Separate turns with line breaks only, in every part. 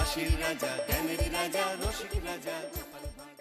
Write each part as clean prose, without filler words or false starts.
হাসির রাজা, জ্ঞানের রাজা, রসিক রাজা গোপাল ভাঁড়।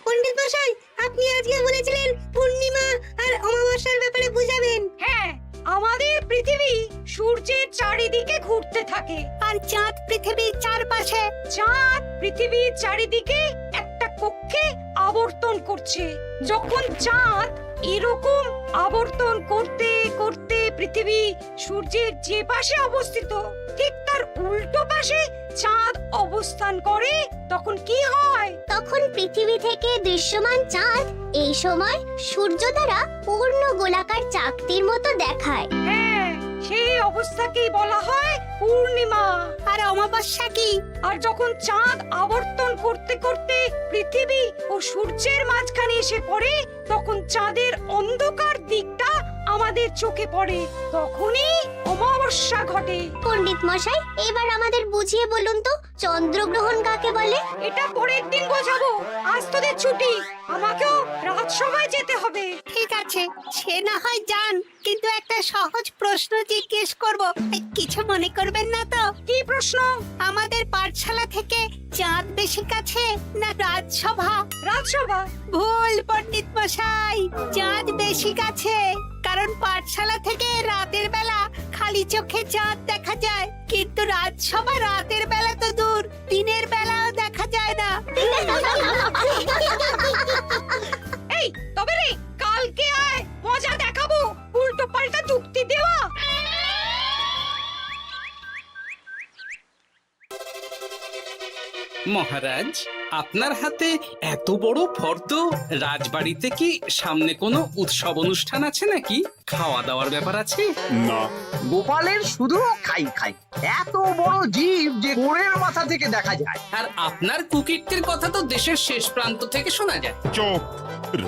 পণ্ডিত মশাই, আপনি আজকে বলেছিলেন পূর্ণিমা আর অমাবস্যার ব্যাপারে বুঝাবেন।
হ্যাঁ, আমাদের পৃথিবী সূর্যের চারিদিকে ঘুরতে থাকে,
আর চাঁদ পৃথিবীর চারপাশে।
চাঁদ পৃথিবীর চারিদিকে একটা কক্ষে আবর্তন করছে। যখন চাঁদ এরকম আবর্তন করতে করতে পৃথিবী সূর্যের যে পাশে অবস্থিত ঠিক তার উল্টো পাশে চাঁদ অবস্থান করে, তখন কি হয়?
তখন পৃথিবী থেকে দৃশ্যমান চাঁদ এই সময় সূর্য দ্বারা পূর্ণ গোলাকার চাকতির মতো দেখায়।
হ্যাঁ, সেই অবস্থাকেই বলা হয় পূর্ণিমা।
আর অমাবস্যা কি?
আর যখন চাঁদ আবর্তন করতে করতে পৃথিবী ও সূর্যের মাঝখানে এসে পড়ে, তখন চাঁদের অন্ধকার দিকটা আমাদের চোখে পড়ে, তখনই অমাবস্যা ঘটে।
পণ্ডিত মশাই, এবার আমাদের বুঝিয়ে বলুন তো চন্দ্রগ্রহণ কাকে বলে?
এটা পরের দিন বোঝাবো, আজ তোদের ছুটি, আমাকেও রাজসভায় যেতে হবে।
ঠিক আছে, সে না হয় যান, কিন্তু একটা সহজ প্রশ্ন জিজ্ঞেস করব, কিছু মনে করবেন না তো?
কি প্রশ্ন?
আমাদের পাঠশালা থেকে চাঁদ বেশি কাছে না রাজসভা?
রাজসভা?
ভুল পণ্ডিত মশাই, চাঁদ বেশি কাছে, কারণ পাঠশালা থেকে রাতের বেলা খালি চোখে চাঁদ দেখা যায়, কিন্তু রাজসভা রাতের বেলা তো দূর, দিনের বেলাও দেখা যায় না।
এই তবে রে, কালকে আয়, মজা দেখাবো, উল্টো পাল্টা যুক্তি দেওয়া।
মহারাজ, আপনার হাতে এত বড় ফর্দ, রাজবাড়িতে কি সামনে কোনো উৎসব অনুষ্ঠান আছে নাকি? খাওয়া দাওয়ার ব্যাপার আছে?
না,
গোপালের শুধু খাই খাই, এত বড় জীব যে গোড়ের মাথা থেকে দেখা যায়।
আর আপনার কুকীর্তির কথা তো দেশের শেষ প্রান্ত থেকে শোনা যায়।
চুপ!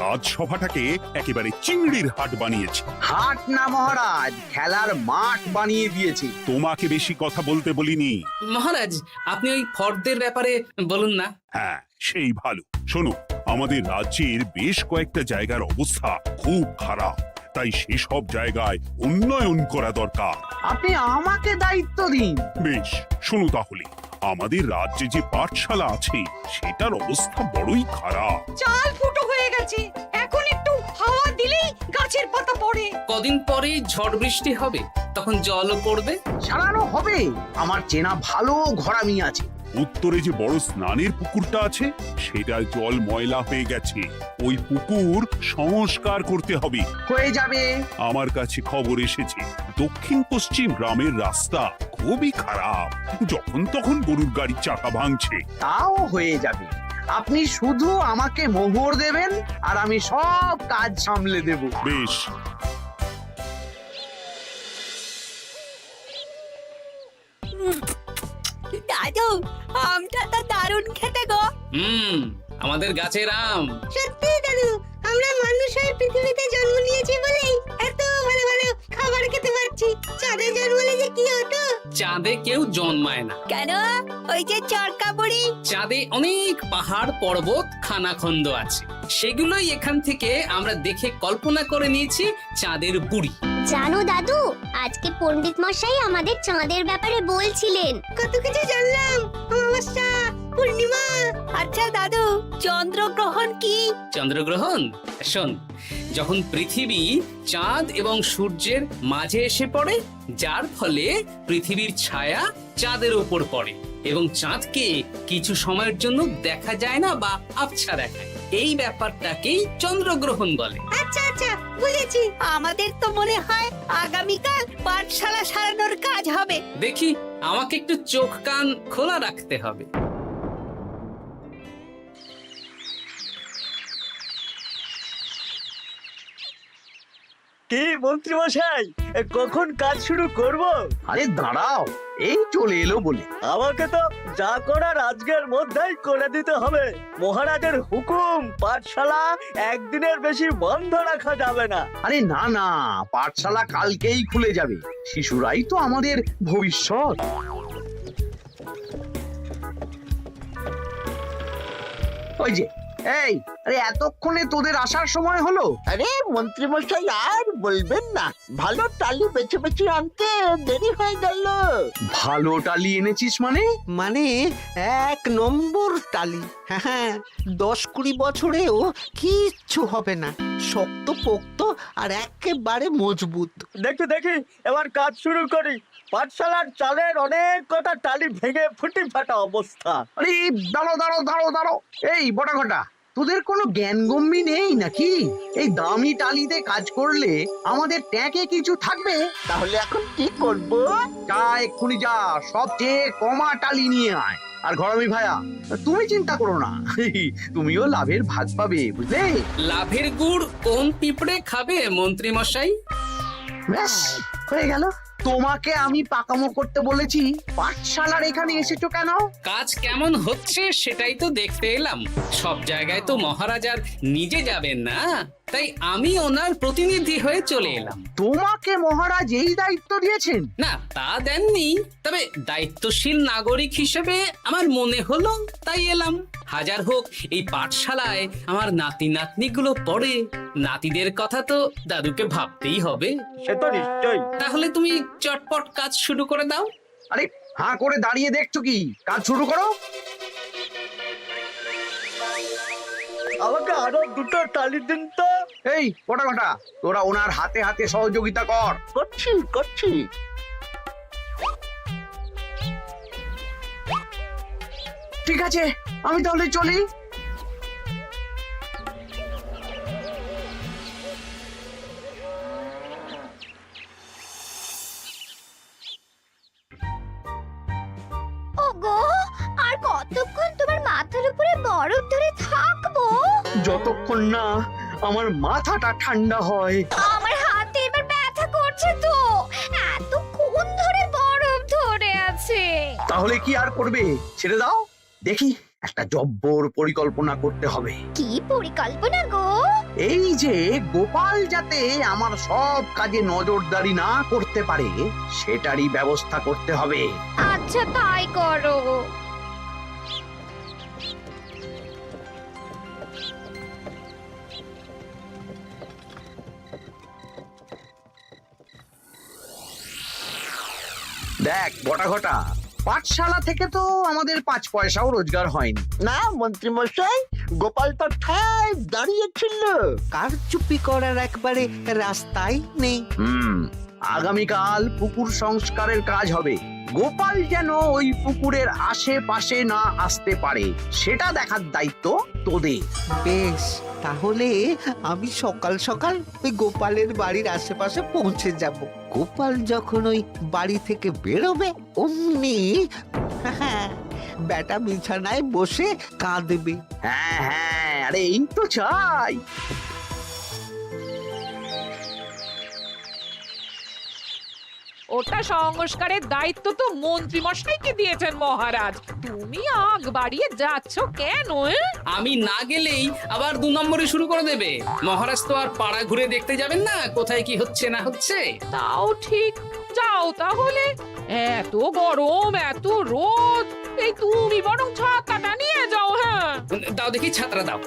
রাজসভাটাকে একেবারে চিংড়ির হাট বানিয়েছে।
হাট না মহারাজ, খেলার মাঠ বানিয়ে দিয়েছে।
তোমাকে বেশি কথা বলতে বলিনি।
মহারাজ, আপনি ওই ফর্দের ব্যাপারে বলুন না।
হ্যাঁ, সেই ভালো। শোনো, আমাদের রাজ্যের বেশ কয়েকটা জায়গার অবস্থা খুব খারাপ, তাই সেসব জায়গায় উন্নয়ন করা দরকার।
আপনি আমাকে দায়িত্ব দিন।
বেশ, শোনো তাহলে, আমাদের রাজ্যে যে পাঠশালা আছে সেটার অবস্থা বড়ই খারাপ।
চাল ফুটো হয়ে গেছে, এখন একটু হাওয়া দিলেই গাছের পাতা পড়ে।
কদিন পরেই ঝড় বৃষ্টি হবে, তখন জলও পড়বে।
সারানো হবে, আমার চেনা ভালো ঘরামি আছে।
উত্তরে যে বড় স্নানের পুকুরটা আছে সেটার জল ময়লা হয়ে গেছে, ওই পুকুর সংস্কার করতে হবে।
হয়ে যাবে।
আমার কাছে খবর এসেছে দক্ষিণ পশ্চিম গ্রামের রাস্তা খুবই খারাপ, যখন তখন গরুর গাড়ির চাকা ভাঙছে।
তাও হয়ে যাবে, আপনি শুধু আমাকে মোহর দেবেন আর আমি সব কাজ সামলে দেব।
বেশ,
দাদু, আমটা তো দারুণ খেতে গো।
আমাদের গাছের আম।
সত্যি দাদু, আমরা মানুষ হয়ে পৃথিবীতে জন্ম নিয়েছি বলেই এত ভালো ভালো খাবার খেতে পারছি। চাঁদে জন্মলে যে কি হতো?
চাঁদে কেউ জন্মায় না।
কেন? ওই যে চরকা বুড়ি।
চাঁদে অনেক পাহাড় পর্বত খানাখন্দ আছে, সেগুলোই এখান থেকে আমরা দেখে কল্পনা করে নিয়েছি চাঁদের বুড়ি।
জানো দাদু, আজকে পণ্ডিত মশাই আমাদের চাঁদের ব্যাপারে বলছিলেন।
কত কিছু জানলাম, অমাবস্যা, পূর্ণিমা। আচ্ছা দাদু, চন্দ্রগ্রহণ কি?
চন্দ্রগ্রহণ? শোন, যখন পৃথিবী চাঁদ এবং সূর্যের মাঝে এসে পড়ে, যার ফলে পৃথিবীর ছায়া চাঁদের উপর পড়ে এবং চাঁদকে কিছু সময়ের জন্য দেখা যায় না বা আবছা দেখায়, এই ব্যাপারটাকেই চন্দ্রগ্রহণ বলে।
আচ্ছা আচ্ছা, বুঝেছি। আমাদের তো মনে হয় আগামীকাল পাঠশালা সারানোর কাজ হবে।
দেখি, আমাকে একটু চোখ কান খোলা রাখতে হবে।
কি মন্ত্রী মশাই, কখন কাজ শুরু করব?
আরে দাঁড়াও, এই চলে এলো বলে।
আমাকে তো যা করার আজকের মধ্যেই করে দিতে হবে। মহারাজের হুকুম, পাঠশালা একদিনের বেশি বন্ধ রাখা যাবে না।
আরে না না, পাঠশালা কালকেই খুলে যাবে, শিশুরাই তো আমাদের ভবিষ্যৎ। ওই যে এই আরে এতক্ষণে তোদের আসার সময় হলো?
আরে মন্ত্রী মশাই আর বলবেন না, ভালো টালি বেছে বেছে আনতে দেরি হয়ে গেল।
ভালো টালি এনেছিস মানে?
মানে 1 নম্বর টালি। হ্যাঁ 10-20 বছরেও কিচ্ছু হবে না, শক্ত পোক্ত আর একেবারে মজবুত।
দেখি দেখি এবার কাজ শুরু করি। পাঠশালার চালের অনেক কটা টালি ভেঙে ফুটি ফাটা অবস্থা।
আরে দাঁড়ো দাঁড়ো দাঁড়ো দাঁড়ো, এই বটা ঘটা, তোদের কোনো জ্ঞানগম্যি নেই নাকি? এই দামি টালিতে কাজ করলে আমাদের ট্যাঁকে কিছু থাকবে?
তাহলে এখন কি করব?
যা এক্ষুনি যা, সবচেয়ে কমা টালি নিয়ে আয়। আর ঘরামি ভাইয়া, তুমি চিন্তা করো না, তুমিও লাভের ভাগ পাবে, বুঝলে?
লাভের গুড় কোন পিঁপড়ে খাবে মন্ত্রী মশাই?
ব্যাস হয়ে গেল। তোমাকে আমি পাকামো করতে বলেছি, পাঠশালার এখানে এসেছো কেন?
কাজ কেমন হচ্ছে সেটাই তো দেখতে এলাম। সব জায়গায় তো মহারাজ আর নিজে যাবেন না, তাই আমি ওনার প্রতিনিধি হয়ে চলে এলাম।
তোমাকে মহারাজ এই দায়িত্ব দিয়েছেন?
না তা দেননি, তবে দায়িত্বশীল নাগরিক হিসেবে আমার মনে হলো তাই এলাম। হাজার হোক এই পাঠশালায় আমার নাতি নাতনিগুলো পড়ে, নাতিদের কথা তো দাদুকে ভাবতেই হবে।
সে তো নিশ্চয়ই।
তাহলে তুমি চটপট কাজ শুরু করে দাও।
আরে হাঁ করে দাঁড়িয়ে দেখছো কি? কাজ শুরু করো।
আমাকে আরো দুটো টালি দিন তো।
এই কটা কটা, তোরা ওনার হাতে হাতে সহযোগিতা কর।
করছি করছি।
ঠিক আছে, আমি তাহলে চলি।
ওগো, আর কতক্ষণ তোমার মাথার উপরে বরফ ধরে থাকবো?
যতক্ষণ না আমার মাথাটা ঠান্ডা হয়।
আমার হাতে এবার ব্যথা করছে তো, এতক্ষণ ধরে বরফ ধরে আছে।
তাহলে কি আর করবে? ছেড়ে দাও, দেখি একটা জব্বর পরিকল্পনা করতে হবে।
কি পরিকল্পনা গো?
এই যে গোপাল যাতে আমার সব কাজে নজরদারি না করতে পারে, সেটারই ব্যবস্থা করতে হবে।
আচ্ছা তাই করো।
দেখ বটা ঘটা, পাঠশালা থেকে তো আমাদের 5 পয়সাও রোজগার হয়নি।
না মন্ত্রী মশাই, গোপাল তো ঠায় দাঁড়িয়েছিল।
কারচুপি করার একবারে রাস্তাই নেই।
আগামীকাল পুকুর সংস্কারের কাজ হবে। গোপাল যেন ওই পুকুরের আশেপাশে না আসতে পারে, সেটা দেখার দায়িত্ব তোদের।
বেশ, তাহলে আমি সকাল সকাল ওই গোপালের বাড়ির আশেপাশে পৌঁছে যাব। গোপাল যখন ওই বাড়ি থেকে বেরোবে অমনি বেটা বিছানায় বসে কাঁদবে।
হ্যাঁ হ্যাঁ, আরে এই তো চাই।
ওটা সংস্কারের দায়িত্ব তো মন্ত্রী মশাইকে দিয়েছেন মহারাজ। তুমি আগ বাড়িয়ে যাচ্ছ কেন?
আমি না গেলেই আবার 2 নম্বরে শুরু করে দেবে। মহারাজ তো আর পাড়া ঘুরে দেখতে যাবেন না কোথায় কি হচ্ছে না হচ্ছে।
তাও ঠিক, যাও তাহলে। এত গরম, এত রোদ, এই তুমি বরং ছাতাটা নিয়ে যাও। হ্যাঁ
দাও দেখি ছাত্রা দাও।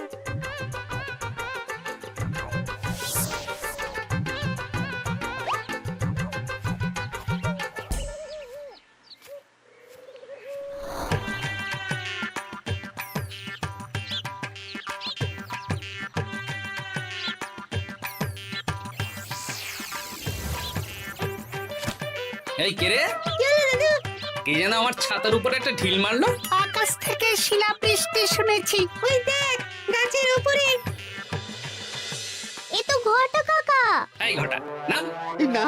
এই কে রে? কে যেন আমার ছাতার উপরে একটা ঢিল মারলো?
আকাশ থেকে শিলাবৃষ্টি শুনেছি। ওই দেখ গাছের উপরে।
এ তো ঘটা কাকা।
এই ঘটা না
না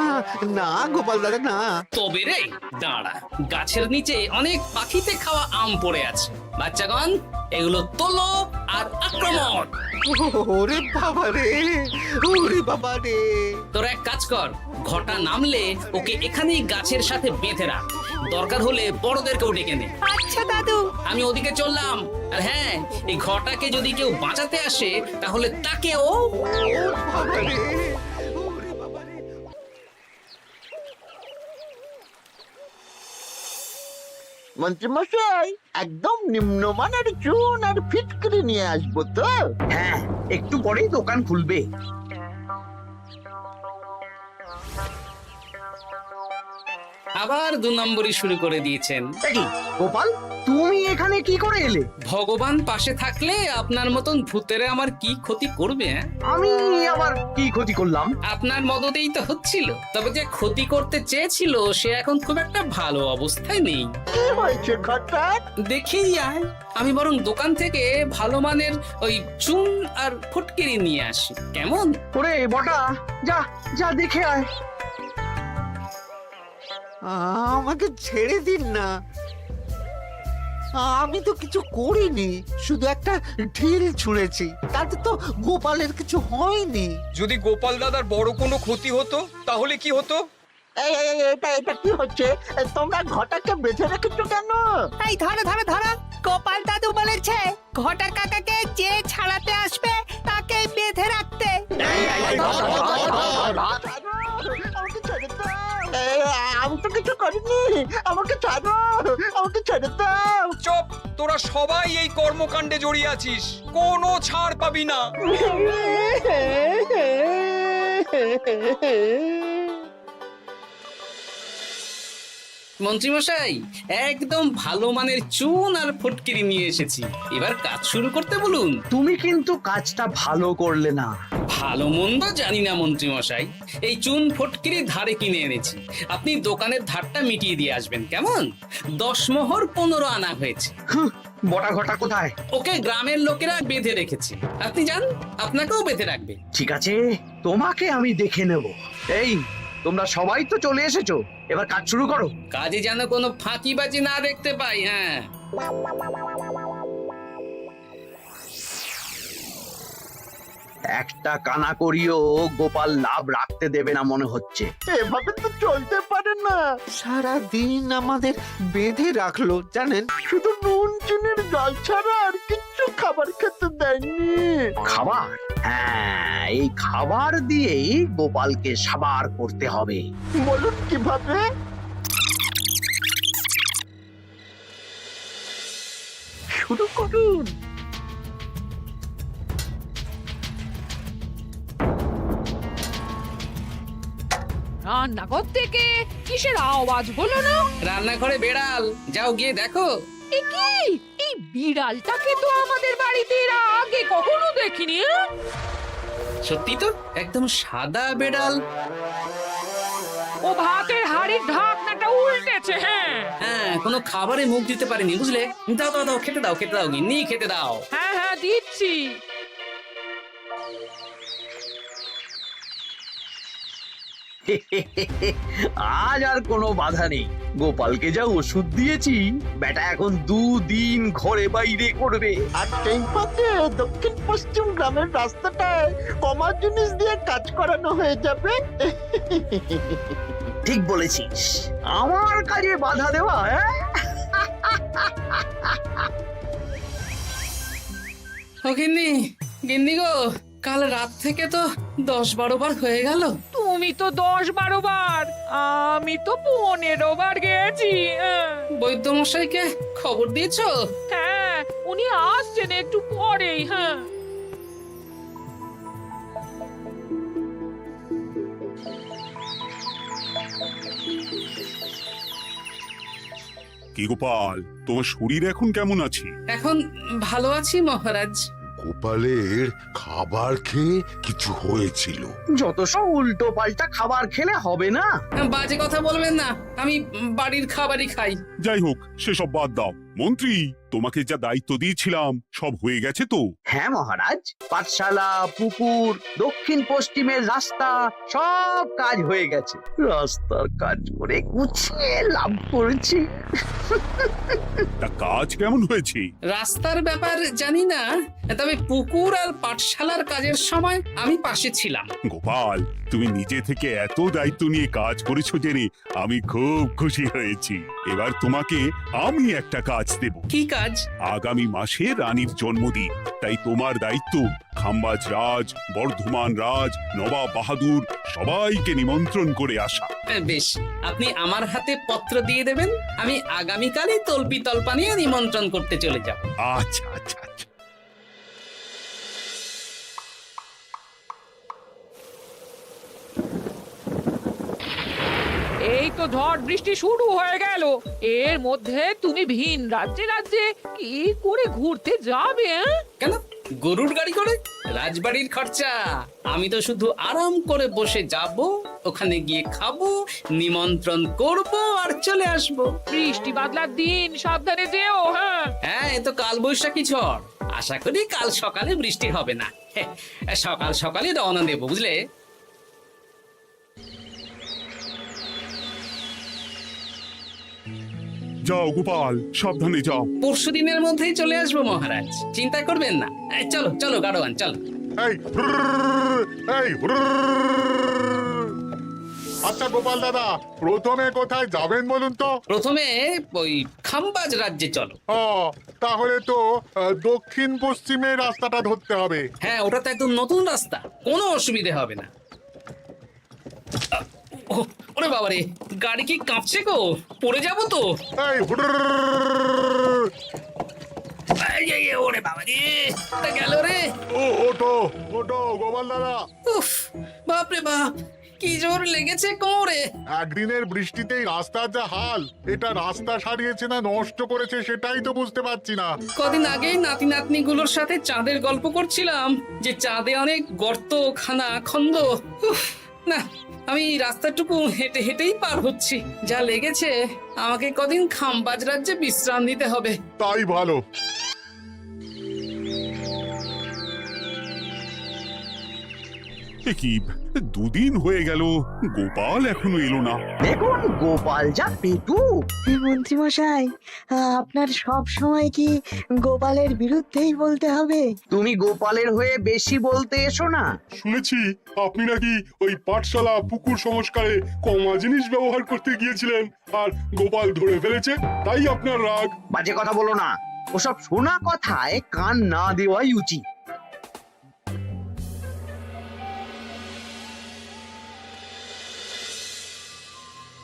না গোপাল দাদা না।
তবে রে দাঁড়া, গাছের নিচে অনেক পাখিতে খাওয়া আম পড়ে আছে। বাচ্চাগণ এগুলো তোলো আর আক্রমণ।
ওরে বাবা রে, ওরে বাবা রে।
তোরা এক কাজ কর, ঘটা নামলে ওকে এখানেই গাছের সাথে বেঁধে রাখ। দরকার হলে বড়দেরকেও ডেকে নে।
আচ্ছা দাদু।
আমি ওদিকে চললাম। আর হ্যাঁ, এই ঘটাকে যদি কেউ বাঁচাতে আসে তাহলে তাকেও।
বাবা রে, ওরে বাবা রে।
ও,
মন্ত্রীমশাই একদম নিম্নমানের চুন আর ফিটকিরি নিয়ে আসবো তো।
হ্যাঁ, একটু পরেই দোকান খুলবে।
আবার 2 নম্বরই শুরু করে দিয়েছেন।
এ কি, গোপাল তুমি এখানে কি করে এলে?
ভগবান পাশে থাকলে আপনার মতন ভূতেরা আমার কি ক্ষতি করবে? হ্যাঁ,
আমি আবার কি ক্ষতি করলাম?
আপনার মদতেই তো হচ্ছিল। তবে যে ক্ষতি করতে চেয়েছিল সে এখন খুব একটা ভালো অবস্থায় নেই।
কি হয়েছে হঠাৎ?
দেখেই আয়, আমি বরং দোকান থেকে ভালো মানের ওই চুন আর ফুটকিরি নিয়ে আসি, কেমন?
ওরে বটা, যা যা দেখে আয়।
আমাকে ছেড়ে দিন না, আমি তো কিছু করিনি, শুধু একটা ঢিল ছুঁড়েছি, তাতে তো গোপালের কিছু হয়নি।
যদি গোপাল দাদার বড় কোনো ক্ষতি হতো তাহলে কি হতো?
এটা কি হচ্ছে? তোমরা ঘটাকে বেঁধে রেখেছো কেন?
এই ধরো ধরো ধরো, গোপাল দাদু বলেছে ঘটা কাকাকে যে ছাড়াতে আসবে তাকে বেঁধে রাখতে।
আমাকে ছেড়ে দাও। আমি তো কিছু করিনি, আমাকে ছাড়ো, আমাকে ছেড়ে দাও।
চুপ, তোরা সবাই এই কর্মকাণ্ডে জড়িয়ে আছিস, কোনো ছাড় পাবি না।
মন্ত্রীমশাই, একদম ভালো মানের চুন আর ফুটকিরি নিয়ে এসেছি, এবার কাজ শুরু করতে বলুন।
তুমি কিন্তু কাজটা ভালো করলে না।
ভালো মন্দ জানি না মন্ত্রীমশাই, এই চুন ফটকিরি ধারে কিনে এনেছি, আপনি দোকানের ধারটা মিটিয়ে দিয়ে আসবেন, কেমন? 10 মোহর 15 আনা হয়েছে।
বটা ঘটা কোথায়?
ওকে গ্রামের লোকেরা বেঁধে রেখেছে, আপনি যান, আপনাকেও বেঁধে রাখবে।
ঠিক আছে, তোমাকে আমি দেখে নেব। এই, তোমরা সবাই তো চলে এসেছো, এবার কাজ শুরু করো।
কাজে যেন কোনো ফাঁকিবাজি না দেখতে পাই। হ্যাঁ,
একটা কানা করিও গোপাল লাভ রাখতে দেবে না মনে হচ্ছে।
এভাবে তো চলতে পারে না।
সারা দিন আমাদের বেঁধে রাখলো জানেন।
শুধু নুন চিনির জল ছাড়া আর কিচ্ছু খাবার খেতে দেয়নি।
খাবার? হ্যাঁ, এই খাবার দিয়েই গোপালকে সাবার করতে হবে।
বলুন কিভাবে? শুরু করুন।
রান্নাঘর থেকে কিসের আওয়াজ হলো না?
রান্নাঘরে বেড়াল, যাও গিয়ে দেখো।
এ কি, এই বিড়ালটাকে তো আমাদের বাড়িতে এর আগে কখনো দেখিনি।
সত্যি তো, একদম সাদা বেড়াল।
ও ভাতের হাড়ির ঢাকনাটা উল্টেছে। হ্যাঁ
হ্যাঁ, কোনো খাবারে মুখ দিতে পারেনি, বুঝলে? দাও দাও দাও, খেতে দাও, খেতে দাও, গিন্নি খেতে দাও।
হ্যাঁ হ্যাঁ, দিচ্ছি।
আজ আর কোনো বাধা নেই। গোপালকে যা ওষুধ দিয়েছি, বেটা এখন 2 দিন ঘরে বাইরে করবে।
আর সেই পথে দক্ষিণ পশ্চিম গ্রামের রাস্তাটায় কমা জিনিস দিয়ে কাজ করানো হয়ে যাবে।
ঠিক বলেছিস, আমার কাজে বাধা দেওয়া।
ও গিন্নি, গিন্নি গো, কাল রাত থেকে তো 10-12 বার হয়ে গেল।
তুমি তো 10-12 বার, আমি তো 15 বার গেছি।
বৈদ্যমশাইকে খবর দিয়েছো?
হ্যাঁ, উনি আসছেন একটু পরেই। হ্যাঁ,
কি গোপাল, তোমার শরীর এখন কেমন আছে?
এখন ভালো আছি মহারাজ।
গোপালের খাবার খেয়ে কিছু হয়েছিল।
যত সব উল্টো পাল্টা খাবার খেলে হবে না।
বাজে কথা বলবেন না, আমি বাড়ির খাবারই খাই।
যাই হোক, সেসব বাদ দাও। মন্ত্রী, তোমাকে যা দায়িত্ব দিয়েছিলাম সব হয়ে গেছে তো?
হ্যাঁ মহারাজ, পাঠশালা, পুকুর, দক্ষিণ পশ্চিমের রাস্তা সব কাজ হয়ে গেছে। রাস্তার কাজ করে গুছিয়ে লাভ করেছি।
তা কাজ কেমন হয়েছে?
রাস্তার ব্যাপার জানি না, তবে পুকুর আর পাঠশালার কাজের সময় আমি পাশে ছিলাম।
গোপাল, তুমি নিজে থেকে এত দায়িত্ব নিয়ে কাজ করেছো জেনে আমি খুব খুশি হয়েছি। এবার তোমাকে আমি একটা কাজ দেব।
কি কাজ?
আগামী মাসে রানীর জন্মদিন, তাই তোমার দায়িত্ব খাম্বাজ রাজ, বর্ধমান রাজ, নবাব বাহাদুর সবাইকে নিমন্ত্রণ করে আসা।
বেশ, আপনি আমার হাতে পত্র দিয়ে দেবেন, আমি আগামীকালই তল্পি তল্পা নিয়ে নিমন্ত্রণ করতে চলে যাব।
আচ্ছা আচ্ছা আচ্ছা।
এই তো ঝড় বৃষ্টি শুরু হয়ে গেল, এর মধ্যে তুমি ভিন রাজ্যে রাজ্যে কি করে ঘুরতে যাবে?
কেন, গরুর গাড়ি করে? রাজবাড়ির খরচা। আমি তো শুধু আরাম করে বসে যাব, ওখানে গিয়ে খাবো, নিমন্ত্রণ করব আর চলে আসব।
বৃষ্টি বাদলার দিন, সাবধানে যেও। হ্যাঁ
হ্যাঁ, এ তো কাল বৈশাখী ঝড়, আশা করি কাল সকালে বৃষ্টি হবে না। সকাল সকালে রওনা দেব, বুঝলে?
যাও গোপাল, সাবধানে যাও।
পরশু দিনের মধ্যেই চলে আসবো মহারাজ, চিন্তা করবেন না। চলো চলো গাড়োয়ান, চলো।
আচ্ছা গোপাল দাদা, প্রথমে কোথায় যাবেন বলুন তো?
প্রথমে ওই খাম্বাজ রাজ্যে চলো।
তাহলে তো দক্ষিণ পশ্চিমে রাস্তাটা ধরতে হবে।
হ্যাঁ, ওটা তো একদম নতুন রাস্তা, কোনো অসুবিধে হবে না। ওরে বাবারে, গাড়ি কি কাঁপছে গো, পড়ে যাবো তো। ওরে বাবারে, গেল রে।
ওটো ওটো গোপাল দাদা।
উফ, বাপরে বাপ, কি জোর লেগেছে কোমরে।
একদিনের বৃষ্টিতেই রাস্তার যা হাল, এটা রাস্তা সারিয়েছে না নষ্ট করেছে সেটাই তো বুঝতে পারছি না।
কদিন আগেই নাতি নাতনি গুলোর সাথে চাঁদের গল্প করছিলাম, যে চাঁদে অনেক গর্ত, খানা, খন্দ। উফ, না, আমি রাস্তাটুকু হেঁটে হেঁটেই পার হচ্ছি। যা লেগেছে, আমাকে কদিন খাম্বাজ রাজ্যে বিশ্রাম নিতে হবে।
তাই ভালো।
কি দুদিন হয়ে গেল, গোপাল এখনো এলো না।
দেখুন গোপাল যা পেটু।
মন্ত্রী মশাই, আপনার সব সময় কি গোপালের বিরুদ্ধেই বলতে হবে?
তুমি গোপালের হয়ে বেশি বলতে এসো না।
শুনেছি আপনি নাকি ওই পাঠশালা পুকুর সংস্কারে কমা জিনিস ব্যবহার করতে গিয়েছিলেন, আর গোপাল ধরে ফেলেছে, তাই আপনার রাগ।
বাজে কথা বলো না, ওসব শোনা কথায় কান না দেওয়াই উচিত।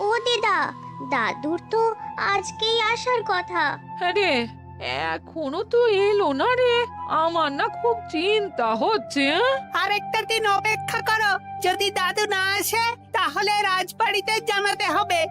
ও দিদা, দাদুর তো আজকেই আসার কথা।
আরে এখনো তো এলো না রে, আমার না খুব চিন্তা হচ্ছে।
আরেকটা দিন অপেক্ষা করো, যদি দাদু না আসে তাহলে রাজবাড়িতে জানাতে হবে।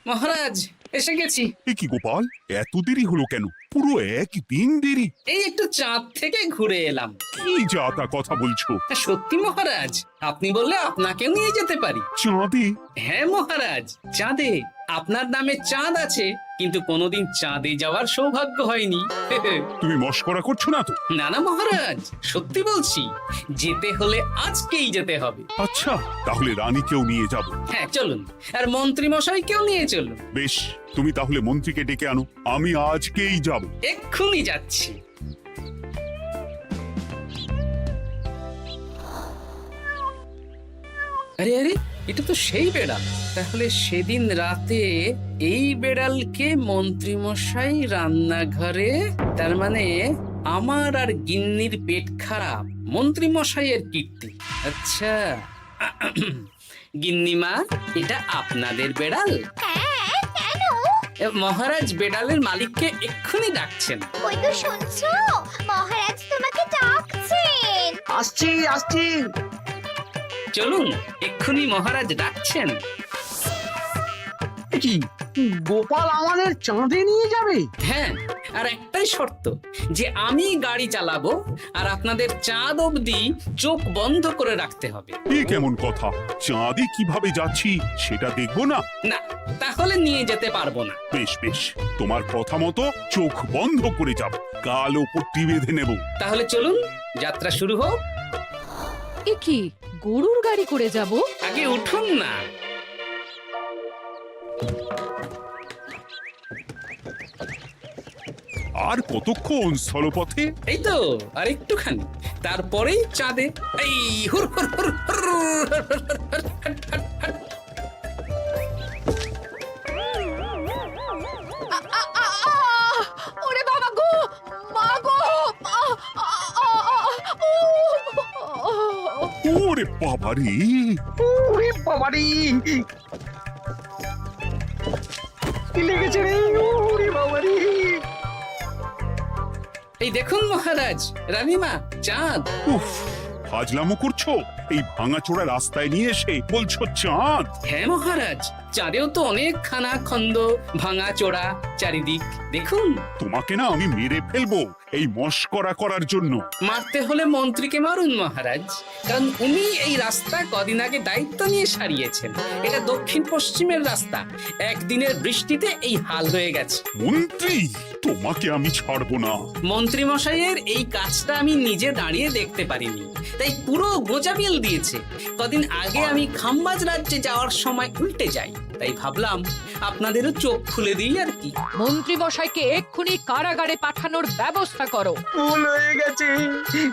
মহারাজ, এসে গেছি।
এ কি গোপাল, এত দেরি হলো কেন? পুরো একদিন দেরি।
এই একটু চাঁদ থেকে ঘুরে এলাম।
কি যা তা কথা বলছো?
সত্যি মহারাজ, আপনি বললে আপনাকেও নিয়ে যেতে পারি।
চাঁদে?
হ্যাঁ মহারাজ, চাঁদে। আপনার নামে চাঁদ আছে, কিন্তু কোনোদিন চাঁদে যাওয়ার সৌভাগ্য হয়নি।
তুমি মস্করা করছো না তো?
না না মহারাজ, সত্যি বলছি, যেতে হলে আজকেই যেতে হবে।
আচ্ছা, তাহলে রানীকেও নিয়ে যাব।
হ্যাঁ চলুন, আর মন্ত্রী মশাইকেও নিয়ে চলুন।
বেশ, তুমি তাহলে মন্ত্রীকে ডেকে আনো, আমি আজকেই যাব।
এক্ষুনি যাচ্ছি। আরে আরে, এটা তো সেই বেড়াল। তাহলে সেদিন রাতে এই বেড়ালকে মন্ত্রী মশাই রান্নাঘরে, তার মানে আমার আর গিন্নির পেট খারাপ, মন্ত্রী মশাইয়ের কীর্তি। আচ্ছা, গিন্নিমা, এটা আপনাদের বেড়াল? মহারাজ বেড়ালের মালিককে এক্ষুনি ডাকছেন।
ওই তো শুনছো, মহারাজ তোমাকে ডাকছেন।
আসছি আসছি।
চলুন, এক্ষুনি মহারাজ ডাকছেন।
কি গোপাল আমাদের চাঁদে নিয়ে যাবে?
হ্যাঁ, আর একটাই শর্ত, যে আমি গাড়ি চালাবো আর আপনাদের চাঁদ অবধি চোখ বন্ধ করে রাখতে হবে।
এ কেমন কথা? চাঁদে কিভাবে যাচ্ছি সেটা দেখবো না?
না, তাহলে নিয়ে যেতে পারবো না।
বেশ বেশ, তোমার কথা মতো চোখ বন্ধ করে যাব, কালো পট্টি বেঁধে নেব।
তাহলে চলুন, যাত্রা শুরু হোক।
এ কি, গরুর গাড়ি করে যাব?
আগে উঠুন না।
আর কতক্ষণ স্থলপথে?
এই তো আর একটুখানি, তারপরেই চাঁদে। এই হুর হুর হুর হুর,
ওরে বাবা গো, মা গো,
ওরে বাবারে!
ওরে বাবারি, কি লেগেছে রে? ওরে বাবারি!
এই দেখুন মহারাজ, রানীমা, চাঁদ।
উফ, ফাজলামো করছো? এই ভাঙাচোরা রাস্তায় নিয়ে এসে বলছো চাঁদ?
হ্যাঁ মহারাজ, চাঁদেও তো অনেক খানা খন্দ, ভাঙা চোরা চারিদিক। দেখুন,
তোমাকে না আমি মেরে ফেলবো এই মস্করা করার জন্য।
মারতে হলে মন্ত্রীকে মারুন মহারাজ, কারণ উনি এই রাস্তা কদিন আগে দায়িত্ব নিয়ে সারিয়েছেন। এটা দক্ষিণ পশ্চিমের রাস্তা, একদিনের বৃষ্টিতে এই হাল হয়ে গেছে।
মন্ত্রী, তোমাকে আমি ছাড়বো না।
মন্ত্রী মশাইয়ের এই কাজটা আমি নিজে দাঁড়িয়ে দেখতে পারিনি, তাই পুরো গোজামিল দিয়েছে। কদিন আগে আমি খাম্বাজ রাজ্যে যাওয়ার সময় উল্টে যাই, তাই ভাবলাম আপনাদেরও চোখ খুলে দিই আর কি।
মন্ত্রী মশাইকে এক্ষুনি কারাগারে পাঠানোর ব্যবস্থা করো।
ভুল হয়ে গেছে,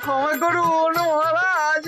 ক্ষমা করুন মহারাজ।